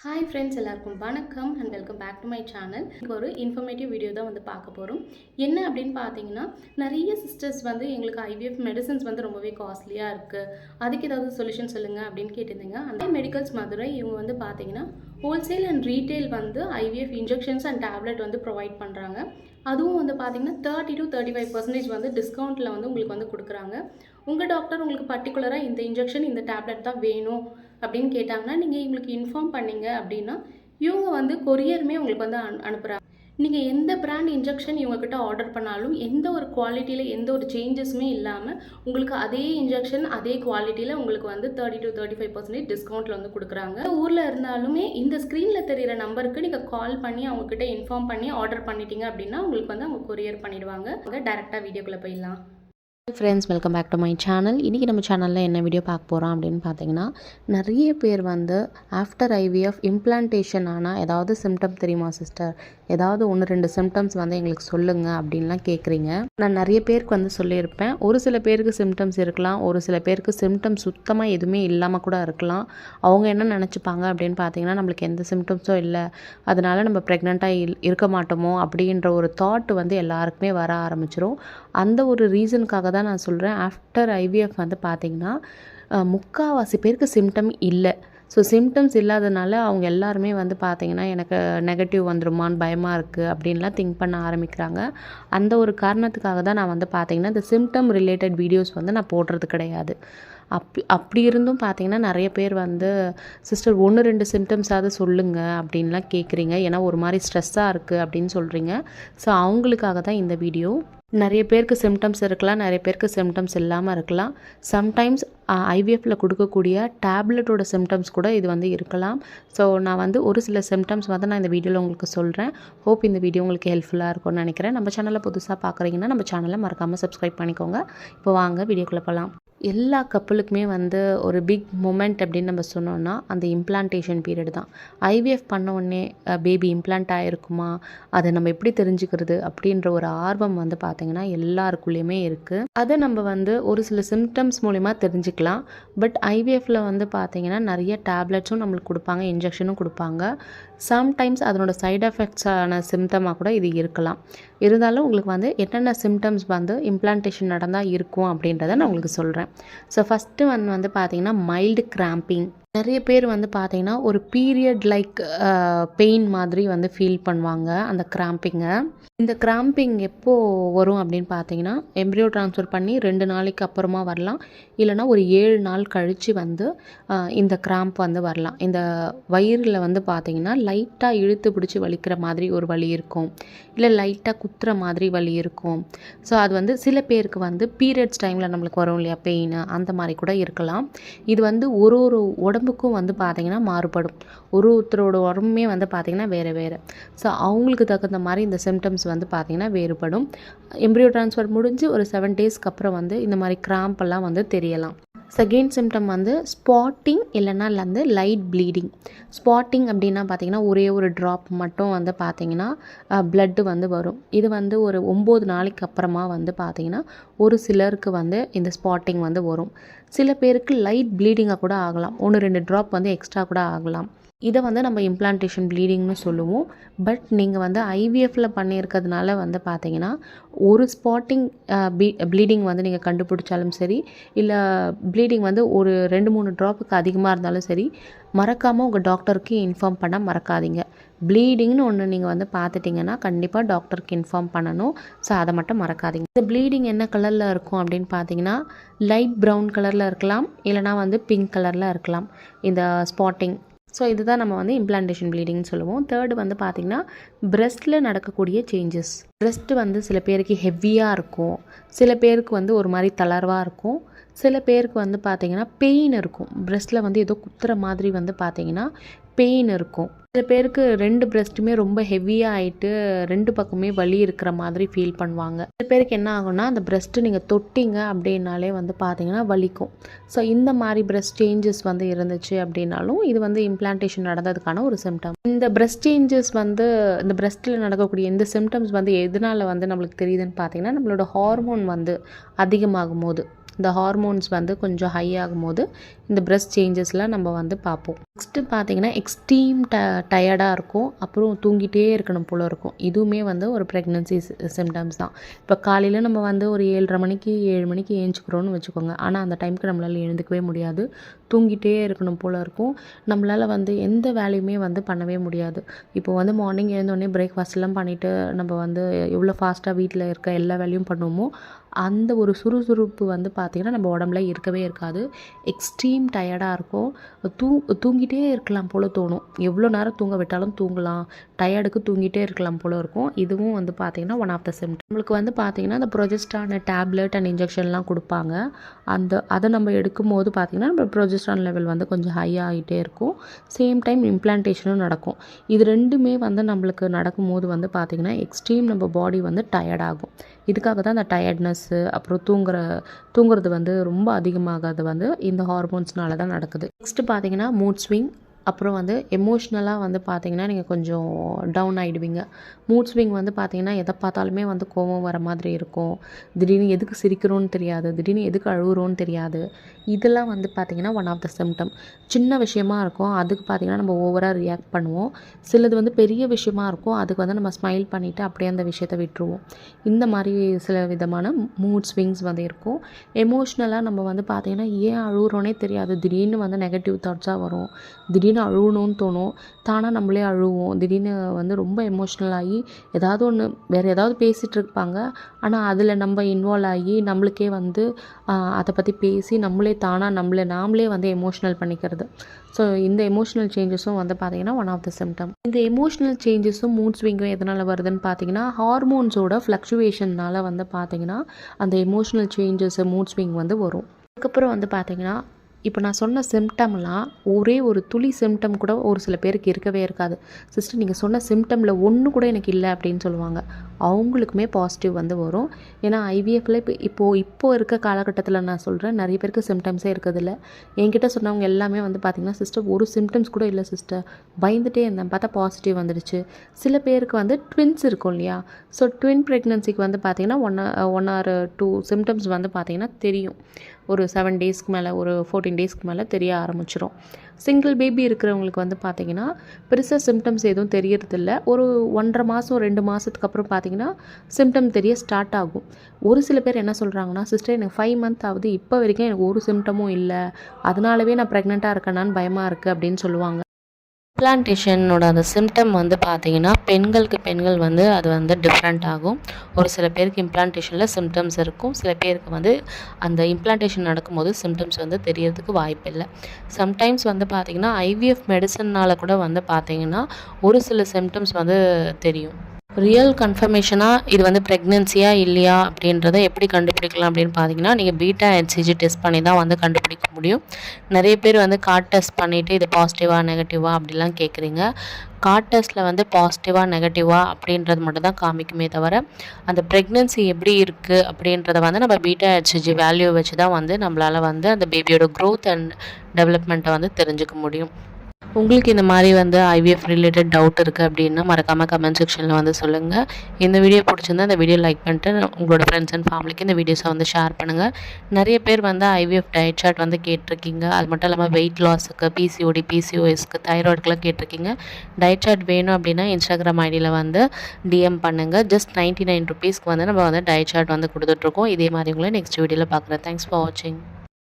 Hi friends, எல்லாருக்கும் வணக்கம் and welcome back to my channel. இப்போ ஒரு இன்ஃபர்மேட்டிவ் வீடியோ தான் பார்க்க போகிறோம். என்ன அப்படின்னு பார்த்தீங்கன்னா, நிறைய சிஸ்டர்ஸ் எங்களுக்கு ஐவிஎஃப் மெடிசன்ஸ் ரொம்பவே காஸ்ட்லியாக இருக்குது, அதுக்கு ஏதாவது சொல்யூஷன் சொல்லுங்கள் அப்படின்னு கேட்டிருந்தீங்க. அந்த மெடிக்கல்ஸ் மதுரை இவங்க பார்த்தீங்கன்னா wholesale and retail IVF injections and tablet provide பண்ணுறாங்க. அதுவும் பார்த்தீங்கன்னா 30 to 35% டிஸ்கவுண்ட்டில் உங்களுக்கு கொடுக்குறாங்க. உங்கள் டாக்டர் உங்களுக்கு பர்டிகுலராக இந்த இன்ஜெக்ஷன் இந்த டேப்லெட் தான் வேணும் அப்படின்னு கேட்டாங்கன்னா, நீங்கள் இவங்களுக்கு இன்ஃபார்ம் பண்ணிங்க அப்படின்னா இவங்க கொரியருமே உங்களுக்கு அனுப்புகிறாங்க. நீங்கள் எந்த பிராண்ட் இன்ஜெக்ஷன் இவங்கக்கிட்ட ஆர்டர் பண்ணாலும் எந்த ஒரு குவாலிட்டியில் எந்த ஒரு சேஞ்சஸுமே இல்லாமல் உங்களுக்கு அதே இன்ஜெக்ஷன் அதே குவாலிட்டியில் உங்களுக்கு 30 to 35% டிஸ்கவுண்ட்டில் கொடுக்குறாங்க. ஊரில் இருந்தாலுமே இந்த ஸ்க்ரீனில் தெரிகிற நம்பருக்கு நீங்கள் கால் பண்ணி அவங்கக்கிட்ட இன்ஃபார்ம் பண்ணி ஆர்டர் பண்ணிட்டீங்க அப்படின்னா உங்களுக்கு அவங்க கொரியர் பண்ணிடுவாங்க. டேரெக்டாக வீடியோக்குள்ளே போயிடலாம். Friends, welcome back to my channel. இன்றைக்கி நம்ம சேனலில் என்ன வீடியோ பார்க்க போகிறோம் அப்படின்னு பார்த்தீங்கன்னா, நிறைய பேர் ஆஃப்டர் ஐவிஎஃப் இம்ப்ளான்டேஷன் ஆனால் ஏதாவது சிம்டம் தெரியுமா சிஸ்டர், ஏதாவது 1-2 சிம்டம்ஸ் எங்களுக்கு சொல்லுங்கள் அப்படின்லாம் கேட்குறீங்க. நான் நிறைய பேருக்கு சொல்லியிருப்பேன். ஒரு சில பேருக்கு சிம்டம்ஸ் இருக்கலாம், ஒரு சில பேருக்கு சிம்டம்ஸ் சுத்தமாக எதுவுமே இல்லாமல் கூட இருக்கலாம். அவங்க என்ன நினச்சிப்பாங்க அப்படின்னு பார்த்தீங்கன்னா, நம்மளுக்கு எந்த சிம்டம்ஸும் இல்லை, அதனால் நம்ம ப்ரெக்னெண்ட்டாக இருக்க மாட்டோமோ அப்படின்ற ஒரு தாட் எல்லாருக்குமே வர ஆரம்பிச்சிடும். அந்த ஒரு ரீசனுக்காக தான் நான் சொல்கிறேன். ஆஃப்டர் ஐவிஎஃப் பார்த்தீங்கன்னா முக்கால்வாசி பேருக்கு சிம்டம் இல்லை. ஸோ சிம்டம்ஸ் இல்லாதனால அவங்க எல்லாருமே பார்த்தீங்கன்னா எனக்கு நெகட்டிவ் வந்துருமான்னு பயமாக இருக்குது அப்படின்லாம் திங்க் பண்ண ஆரம்பிக்கிறாங்க. அந்த ஒரு காரணத்துக்காக தான் நான் பார்த்தீங்கன்னா இந்த சிம்டம் ரிலேட்டட் வீடியோஸ் நான் போடுறது கிடையாது. அப்படி இருந்தும் பார்த்தீங்கன்னா நிறைய பேர் சிஸ்டர் 1-2 சிம்டம்ஸாவது சொல்லுங்கள் அப்படின்லாம் கேட்குறீங்க. ஏன்னா ஒரு மாதிரி ஸ்ட்ரெஸ்ஸாக இருக்குது அப்படின்னு சொல்கிறீங்க. ஸோ அவங்களுக்காக தான் இந்த வீடியோ. நிறைய பேருக்கு சிம்டம்ஸ் இருக்கலாம், நிறைய பேருக்கு சிம்டம்ஸ் இல்லாமல் இருக்கலாம். சம்டைம்ஸ் ஐவிஎஃப்பில் கொடுக்கக்கூடிய டேப்லெட்டோட சிம்டம்ஸ் கூட இது இருக்கலாம். ஸோ நான் ஒரு சில சிம்டம்ஸ் நான் இந்த வீடியோவில் உங்களுக்கு சொல்கிறேன். ஹோப் இந்த வீடியோ உங்களுக்கு ஹெல்ப்ஃபுல்லாக இருக்கும்னு நினைக்கிறேன். நம்ம சேனலை புதுசாக பார்க்குறீங்கன்னா நம்ம சேனலை மறக்காமல் சப்ஸ்கிரைப் பண்ணிக்கோங்க. இப்போ வாங்க வீடியோக்குள்ளே போகலாம். எல்லா கப்பலுக்குமே ஒரு பிக் மொமெண்ட் அப்படின்னு நம்ம சொன்னோன்னா அந்த இம்ப்ளான்டேஷன் பீரியட் தான். ஐவிஎஃப் பண்ண உடனே பேபி இம்ப்ளான்ட் ஆகிருக்குமா, அதை நம்ம எப்படி தெரிஞ்சுக்கிறது அப்படின்ற ஒரு ஆர்வம் பார்த்திங்கன்னா எல்லாருக்குள்ளேயுமே இருக்குது. அதை நம்ம ஒரு சில சிம்டம்ஸ் மூலிமா தெரிஞ்சுக்கலாம். பட் ஐவிஎஃப்பில் பார்த்திங்கன்னா நிறைய டேப்லெட்ஸும் நம்மளுக்கு கொடுப்பாங்க, இன்ஜெக்ஷனும் கொடுப்பாங்க. சம்டைம்ஸ் அதனோட சைட் எஃபெக்ட்ஸான சிம்டமாக கூட இது இருக்கலாம். இருந்தாலும் உங்களுக்கு என்னென்ன சிம்டம்ஸ் இம்ப்ளான்டேஷன் நடந்தால் இருக்கும் அப்படின்றத நான் உங்களுக்கு சொல்கிறேன். ஸோ ஃபஸ்ட்டு பார்த்தீங்கன்னா மைல்டு கிராம்பிங். நிறைய பேர் பார்த்தீங்கன்னா ஒரு பீரியட் லைக் பெயின் மாதிரி ஃபீல் பண்ணுவாங்க அந்த கிராம்பிங்கை. இந்த கிராம்பிங் எப்போது வரும் அப்படின்னு பார்த்தீங்கன்னா, எம்ப்ரியோ ட்ரான்ஸ்ஃபர் பண்ணி 2 நாளைக்கு அப்புறமா வரலாம், இல்லைனா ஒரு 7 நாள் கழித்து இந்த கிராம்ப் வரலாம். இந்த வயிறில் பார்த்தீங்கன்னா லைட்டாக இழுத்து பிடிச்சி வலிக்கிற மாதிரி ஒரு வலி இருக்கும், இல்லை லைட்டாக குத்துற மாதிரி வலி இருக்கும். ஸோ அது சில பேருக்கு பீரியட்ஸ் டைமில் நம்மளுக்கு வரும் இல்லையா பெயின், அந்த மாதிரி கூட இருக்கலாம். இது ஒரு ஒரு உடம்புக்கும் பார்த்தீங்கன்னா மாறுபடும். ஒருத்தரோட உடம்புமே பார்த்தீங்கன்னா வேறு வேறு. ஸோ அவங்களுக்கு தகுந்த மாதிரி இந்த சிம்டம்ஸ் பார்த்தீங்கன்னா வேறுபடும். எம்ப்ரியோ ட்ரான்ஸ்ஃபர் முடிஞ்சு ஒரு 7 டேஸ்க்கு அப்புறம் இந்த மாதிரி கிராம்பெல்லாம் தெரியலாம். செகண்ட் சிம்டம் ஸ்பாட்டிங் இல்லைனா லைட் ப்ளீடிங். ஸ்பாட்டிங் அப்படின்னா பார்த்தீங்கன்னா ஒரே ஒரு ட்ராப் மட்டும் பார்த்தீங்கன்னா ப்ளட்டு வரும். இது ஒரு 9 நாளைக்கு அப்புறமா பார்த்தீங்கன்னா ஒரு சிலருக்கு இந்த ஸ்பாட்டிங் வரும். சில பேருக்கு லைட் ப்ளீடிங்காக கூட ஆகலாம், 1-2 ட்ராப் எக்ஸ்ட்ரா கூட ஆகலாம். இதை நம்ம இம்ப்ளான்டேஷன் ப்ளீடிங்னு சொல்லுவோம். பட் நீங்கள் ஐவிஎஃப்பில் பண்ணியிருக்கிறதுனால பார்த்தீங்கன்னா ஒரு ஸ்பாட்டிங் ப்ளீடிங் நீங்கள் கண்டுபிடிச்சாலும் சரி, இல்லை ப்ளீடிங் ஒரு 2-3 ட்ராப்புக்கு அதிகமாக இருந்தாலும் சரி, மறக்காமல் உங்கள் டாக்டருக்கு இன்ஃபார்ம் பண்ண மறக்காதீங்க. ப்ளீடிங்னு ஒன்று நீங்கள் பார்த்துட்டிங்கன்னா கண்டிப்பாக டாக்டருக்கு இன்ஃபார்ம் பண்ணணும். ஸோ அதை மட்டும் மறக்காதீங்க. இந்த ப்ளீடிங் என்ன கலரில் இருக்கும் அப்படின்னு பார்த்தீங்கன்னா லைட் ப்ரௌன் கலரில் இருக்கலாம், இல்லைனா பிங்க் கலரில் இருக்கலாம் இந்த ஸ்பாட்டிங். ஸோ இதுதான் நம்ம இம்ப்ளான்டேஷன் ப்ளீடிங்னு சொல்லுவோம். தேர்டு பார்த்தீங்கன்னா பிரெஸ்ட்டில் நடக்கக்கூடிய சேஞ்சஸ். பிரெஸ்ட்டு சில பேருக்கு ஹெவியாக இருக்கும், சில பேருக்கு ஒரு மாதிரி தளர்வாக இருக்கும், சில பேருக்கு பார்த்தீங்கன்னா பெயின் இருக்கும். பிரெஸ்ட்டில் ஏதோ குத்துற மாதிரி பார்த்தீங்கன்னா பெயின் இருக்கும். சில பேருக்கு 2 பிரெஸ்ட்டுமே ரொம்ப ஹெவியாக ஆகிட்டு 2 பக்கமே வலி இருக்கிற மாதிரி ஃபீல் பண்ணுவாங்க. சில பேருக்கு என்ன ஆகும்னா அந்த பிரெஸ்ட்டு நீங்கள் தொட்டிங்க அப்படின்னாலே பார்த்தீங்கன்னா வலிக்கும். ஸோ இந்த மாதிரி பிரெஸ்ட் சேஞ்சஸ் இருந்துச்சு அப்படின்னாலும் இது இம்ப்ளான்டேஷன் நடந்ததுக்கான ஒரு சிம்டம். இந்த பிரெஸ்ட் சேஞ்சஸ் இந்த பிரெஸ்ட்டில் நடக்கக்கூடிய இந்த சிம்டம்ஸ் எதனால் நம்மளுக்கு தெரியுதுன்னு பார்த்தீங்கன்னா நம்மளோட ஹார்மோன் அதிகமாகும் போது, இந்த ஹார்மோன்ஸ் கொஞ்சம் ஹை ஆகும்போது இந்த பிரஸ்ட் சேஞ்சஸ்லாம் நம்ம வந்து பார்ப்போம். நெக்ஸ்ட்டு பார்த்தீங்கன்னா எக்ஸ்ட்ரீம் டயர்டாக இருக்கும், அப்புறம் தூங்கிட்டே இருக்கணும் போல் இருக்கும். இதுவுமே வந்து ஒரு ப்ரெக்னன்சி சிம்டம்ஸ் தான். இப்போ காலையில் நம்ம வந்து ஒரு 7:30 மணிக்கு ஏஞ்சிக்கிறோன்னு வச்சுக்கோங்க. ஆனால் அந்த டைமுக்கு நம்மளால் எழுந்துக்கவே முடியாது, தூங்கிட்டே இருக்கணும் போல் இருக்கும். நம்மளால் வந்து எந்த வேலையுமே வந்து பண்ணவே முடியாது. இப்போ வந்து மார்னிங் எழுந்தோடனே பிரேக்ஃபாஸ்ட்லாம் பண்ணிவிட்டு நம்ம வந்து எவ்வளோ ஃபாஸ்ட்டாக வீட்டில் இருக்க எல்லா வேலையும் பண்ணுவோமோ அந்த ஒரு சுறுசுறுப்பு வந்து பார்த்திங்கன்னா நம்ம உடம்புல இருக்கவே இருக்காது. எக்ஸ்ட்ரீம் டயர்டாக இருக்கும், தூங்கிட்டே இருக்கலாம் போல் தோணும். எவ்வளோ நேரம் தூங்க விட்டாலும் தூங்கலாம், டயர்டுக்கு தூங்கிட்டே இருக்கலாம் போல் இருக்கும். இதுவும் வந்து பார்த்திங்கன்னா ஒன் ஆஃப் த சிம்டம். நம்மளுக்கு வந்து பார்த்திங்கன்னா அந்த ப்ரொஜெஸ்ட்ரான் டேப்லெட் அண்ட் இன்ஜெக்ஷன்லாம் கொடுப்பாங்க. அதை நம்ம எடுக்கும்போது பார்த்திங்கன்னா நம்ம ப்ரொஜெஸ்ட்ரான் லெவல் வந்து கொஞ்சம் ஹை ஆகிட்டே இருக்கும். சேம் டைம் இம்ப்ளான்டேஷனும் நடக்கும். இது ரெண்டுமே வந்து நம்மளுக்கு நடக்கும்போது வந்து பார்த்திங்கன்னா எக்ஸ்ட்ரீம் நம்ம பாடி வந்து டயர்ட் ஆகும். இதுக்காக தான் அந்த டயர்ட்னஸ்ஸு அப்புறம் தூங்குறது வந்து ரொம்ப அதிகமாகாது வந்து இந்த ஹார்மோன்ஸ்னால தான் நடக்குது. நெக்ஸ்ட்டு பார்த்திங்கன்னா மூட் ஸ்விங், அப்புறம் வந்து எமோஷ்னலாக வந்து பார்த்திங்கன்னா நீங்கள் கொஞ்சம் டவுன் ஆகிடுவீங்க. மூட் ஸ்விங் வந்து பார்த்திங்கன்னா எதை பார்த்தாலுமே வந்து கோபம் வர மாதிரி இருக்கும். திடீர்னு எதுக்கு சிரிக்கிறோன்னு தெரியாது, திடீர்னு எதுக்கு அழுகுறோன்னு தெரியாது. இதெல்லாம் வந்து பார்த்திங்கன்னா ஒன் ஆஃப் த சிம்டம். சின்ன விஷயமா இருக்கும், அதுக்கு பார்த்திங்கன்னா நம்ம ஓவராக ரியாக்ட் பண்ணுவோம். சிலது வந்து பெரிய விஷயமா இருக்கும், அதுக்கு வந்து நம்ம ஸ்மைல் பண்ணிவிட்டு அப்படியே அந்த விஷயத்தை விட்டுருவோம். இந்த மாதிரி சில விதமான மூட் ஸ்விங்ஸ் வந்து இருக்கும். எமோஷ்னலாக நம்ம வந்து பார்த்திங்கன்னா ஏன் அழுகுறோன்னே தெரியாது, திடீர்னு வந்து நெகட்டிவ் தாட்ஸாக வரும், திடீர்னு அழுகணும்னு தோணும், தானாக நம்மளே அழுவோம். திடீர்னு வந்து ரொம்ப எமோஷ்னல் ஆகி ஏதாவது ஒன்று வேறு ஏதாவது பேசிகிட்டு இருப்பாங்க, ஆனால் அதில் நம்ம இன்வால்வ் ஆகி நம்மளுக்கே வந்து அதை பற்றி பேசி நாமளே வந்து எமோஷ்னல் பண்ணிக்கிறது. ஸோ இந்த எமோஷ்னல் சேஞ்சஸும் வந்து பார்த்திங்கன்னா ஒன் ஆஃப் த சிம்டம். இந்த எமோஷ்னல் சேஞ்சஸும் மூட் ஸ்விங்கும் எதனால் வருதுன்னு பார்த்திங்கன்னா ஹார்மோன்ஸோட ஃப்ளக்சுவேஷனால் வந்து பார்த்திங்கன்னா அந்த எமோஷ்னல் சேஞ்சஸ் மூட் ஸ்விங் வந்து வரும். அதுக்கப்புறம் வந்து பார்த்திங்கன்னா இப்போ நான் சொன்ன சிம்டம்லாம் ஒரே ஒரு துளி சிம்டம் கூட ஒரு சில பேருக்கு இருக்கவே இருக்காது. சிஸ்டர் நீங்கள் சொன்ன சிம்டமில் ஒன்று கூட எனக்கு இல்லை அப்படின்னு சொல்லுவாங்க. அவங்களுக்குமே பாசிட்டிவ் வந்து வரும். ஏன்னா ஐவிஎஃப்பில் இப்போ இருக்க காலகட்டத்தில் நான் சொல்கிறேன், நிறைய பேருக்கு சிம்டம்ஸே இருக்கிறதில்ல. என்கிட்ட சொன்னவங்க எல்லாமே வந்து பார்த்திங்கன்னா சிஸ்டர் ஒரு சிம்டம்ஸ் கூட இல்லை சிஸ்டர், பயந்துகிட்டே இருந்தேன், பார்த்தா பாசிட்டிவ் வந்துடுச்சு. சில பேருக்கு வந்து ட்வின்ஸ் இருக்கும் இல்லையா, ஸோ ட்வின் ப்ரெக்னன்சிக்கு வந்து பார்த்திங்கன்னா ஒன் ஆர் 2 சிம்டம்ஸ் வந்து பார்த்திங்கன்னா தெரியும். ஒரு 7 டேஸ்க்கு மேலே, ஒரு 14 டேஸ்க்கு மேலே தெரிய ஆரம்பிச்சிடும். சிங்கிள் பேபி இருக்கிறவங்களுக்கு வந்து பார்த்திங்கன்னா பெருசாக சிம்டம்ஸ் எதுவும் தெரியறதில்ல. ஒரு 1.5 மாதம் 2 மாதத்துக்கு அப்புறம் பார்த்திங்கன்னா சிம்டம் தெரிய ஸ்டார்ட் ஆகும். ஒரு சில பேர் என்ன சொல்கிறாங்கன்னா சிஸ்டர் எனக்கு 5 மந்த் ஆகுது, இப்போ வரைக்கும் எனக்கு ஒரு சிம்டமும் இல்லை, அதனாலவே நான் ப்ரெக்னெண்ட்டாக இருக்கேனான்னு பயமாக இருக்குது அப்படின்னு சொல்லுவாங்க. இம்ப்ளான்டேஷனோட அந்த சிம்டம் வந்து பார்த்திங்கன்னா பெண்கள் வந்து அது வந்து டிஃப்ரெண்ட் ஆகும். ஒரு சில பேருக்கு இம்ப்ளான்டேஷனில் சிம்டம்ஸ் இருக்கும், சில பேருக்கு வந்து அந்த இம்ப்ளான்டேஷன் நடக்கும்போது சிம்டம்ஸ் வந்து தெரியறதுக்கு வாய்ப்பில்லை. சம்டைம்ஸ் வந்து பார்த்திங்கன்னா ஐவிஎஃப் மெடிசன்னால் கூட வந்து பார்த்திங்கன்னா ஒரு சில சிம்டம்ஸ் வந்து தெரியும். ரியல் கன்ஃபர்மேஷனாக இது வந்து ப்ரெக்னென்சியா இல்லையா அப்படின்றத எப்படி கண்டுபிடிக்கலாம் அப்படின்னு பார்த்தீங்கன்னா நீங்கள் பீட்டா ஹெச்சிஜி டெஸ்ட் பண்ணி தான் வந்து கண்டுபிடிக்க முடியும். நிறைய பேர் வந்து கார்ட் டெஸ்ட் பண்ணிவிட்டு இது பாசிட்டிவா நெகட்டிவா அப்படிலாம் கேட்குறீங்க. கார்ட் டெஸ்ட்டில் வந்து பாசிட்டிவா நெகட்டிவா அப்படின்றது மட்டும் தான் காமிக்குமே தவிர அந்த ப்ரெக்னென்சி எப்படி இருக்குது அப்படின்றத வந்து நம்ம பீட்டா ஹெச்சிஜி வேல்யூ வச்சு தான் வந்து நம்மளால் வந்து அந்த பேபியோட க்ரோத் அண்ட் டெவலப்மெண்ட்டை வந்து தெரிஞ்சுக்க முடியும். உங்களுக்கு இந்த மாதிரி வந்து ஐவிஎஃப் ரிலேட்டட் டவுட் இருக்குது அப்படின்னா மறக்காமல் கமெண்ட் செக்ஷனில் வந்து சொல்லுங்கள். இந்த வீடியோ பிடிச்சிருந்தா இந்த வீடியோ லைக் பண்ணிட்டு உங்களோட ஃப்ரெண்ட்ஸ் அண்ட் ஃபேமிலிக்கு இந்த வீடியோஸை வந்து ஷேர் பண்ணுங்கள். நிறைய பேர் வந்து ஐவிஎஃப் டயட் சார்ட் வந்து கேட்டிருக்கீங்க. அது மட்டும் இல்லாமல் வெயிட் லாஸுக்கு, பிசிஓடி, பிசிஓஎஸ்க்கு, தைராய்டுக்கெலாம் கேட்டிருக்கீங்க. டயட் சார்ட் வேணும் அப்படின்னா இன்ஸ்டாகிராம் ஐடியில் வந்து டிஎம் பண்ணுங்கள். ஜஸ்ட் 99 ருபீஸ்க்கு வந்து நம்ம வந்து டயட் சார்ட் வந்து கொடுத்துட்ருக்கோம். இதே மாதிரி உங்களை நெக்ஸ்ட் வீடியோவில் பார்க்குறேன். தேங்க்ஸ் ஃபார் வாட்சிங்.